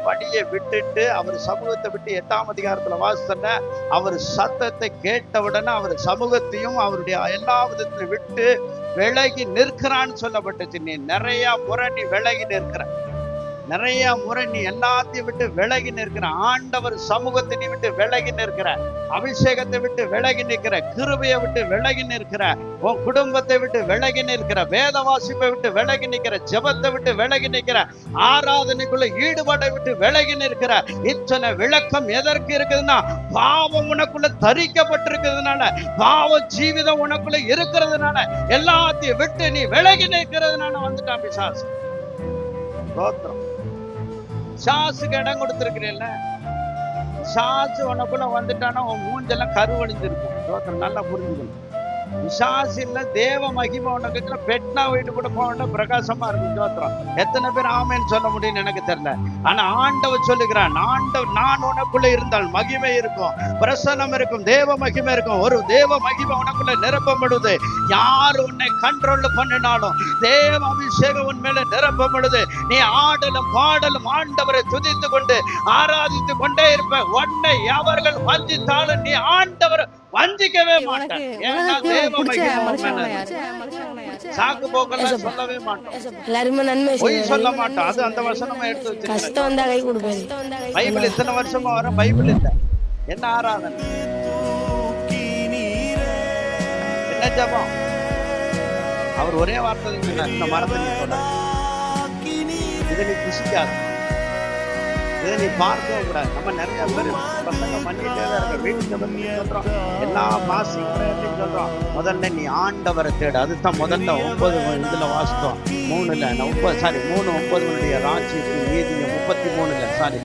பணியை விட்டுட்டு அவர் சமூகத்தை விட்டு 8ஆம் அதிகாரத்துல வாசித்தன, அவர் சத்தத்தை கேட்டவுடனே அவர் சமூகத்தையும் அவருடைய எல்லா விதத்தையும் விட்டு விலகி நிற்கிறான்னு சொல்லப்பட்டுச்சு. நீ நிறைய முறை நீ விலகி நிற்கிற, நிறைய முறை நீ எல்லாத்தையும் விட்டு விலகி நிற்கிற, ஆண்டவர் சமூகத்தை நீ விட்டு விலகி நிற்கிற, அபிஷேகத்தை விட்டு விலகி நிற்கிற, கிருபையை விட்டு விலகி நிற்கிற, உன் குடும்பத்தை விட்டு விலகி நிற்கிற, வேத வாசிப்பை விட்டு விலகி நிற்கிற, ஜெபத்தை விட்டு விலகி நிற்கிற, ஆராதனைக்குள்ள ஈடுபாட்டை விட்டு விலகி நிற்கிற. இத்தனை விளக்கம் எதற்கு இருக்குதுன்னா, பாவம் உனக்குள்ள தரிக்கப்பட்டிருக்கிறதுனால, பாவ ஜீவிதம் உனக்குள்ள இருக்கிறதுனால, எல்லாத்தையும் விட்டு நீ விலகி நிற்கிறதுனால வந்துட்டான் பிசாசு. ஸ்தோத்திரம். பிசாசுக்கு இடம் கொடுத்திருக்கிறேன்ல, பிசாசு உனக்குள்ள வந்துட்டானா உன் மூஞ்செல்லாம் கருவழிஞ்சிருக்கும். ஸ்தோத்திரம். நல்லா புரிஞ்சுக்கணும். பிசாசு இல்ல, தேவ மகிமை உனக்கு பெட்னா வீட்டு கூட போன பிரகாசமா இருக்கும். ஸ்தோத்திரம். எத்தனை பேர் ஆமேன்னு சொல்ல முடியும்னு எனக்கு தெரியல. ஆனா ஆண்டவர் சொல்லுகிறான், நான் உனக்குள்ள இருந்தால் மகிமை இருக்கும், பிரசன்னம் இருக்கும், தேவ மகிமை இருக்கும். ஒரு தேவ மகிமை உனக்குள்ள நிரப்பப்படுது. யார் உன்னை கண்ட்ரோல் பண்ணினாலும் தேவ அபிஷேகம் உன் மேல நிரப்பப்படுது. நீ ஆடலும் பாடலும் ஆண்டவரை துதித்து கொண்டு ஆராதித்து கொண்டே இருப்ப. உன்னை அவர்கள் வஞ்சித்தாலும் நீ ஆண்டவரை வஞ்சிக்கவே மாட்டான். ஏன்னா தேவ மகிமை சாக்கு போக்கெல்லாம் சொல்லவே மாட்டோம், பொய் சொல்ல மாட்டோம். அது அந்த வசனமா எடுத்து வச்சிருக்கேன். பைபிள் இத்தனை வருஷமா வர பைபிள் இல்ல. என்ன ஆராதனை, என்ன ஜெபம்? அவர் ஒரே வார்த்தை சொன்னார், இந்த மரத்தை நீ தொட, இதை நீ புசிக்காது, இதை நீ பார்க்கவும் கூடாது. நம்ம நிறைய பேர் பசங்க பண்ணிட்டே தான் இருக்க, வீட்டு ஜெபத்தை சொல்றோம், எல்லா மாசிங் பிரேயர்லையும் சொல்றோம். முதல்ல நீ ஆண்டவரை தேடு. அதுதான் முதல்ல 9 இதுல வாசித்தோம். 3 9 ராஜ்யத்தின் நீதியை 33 சாரி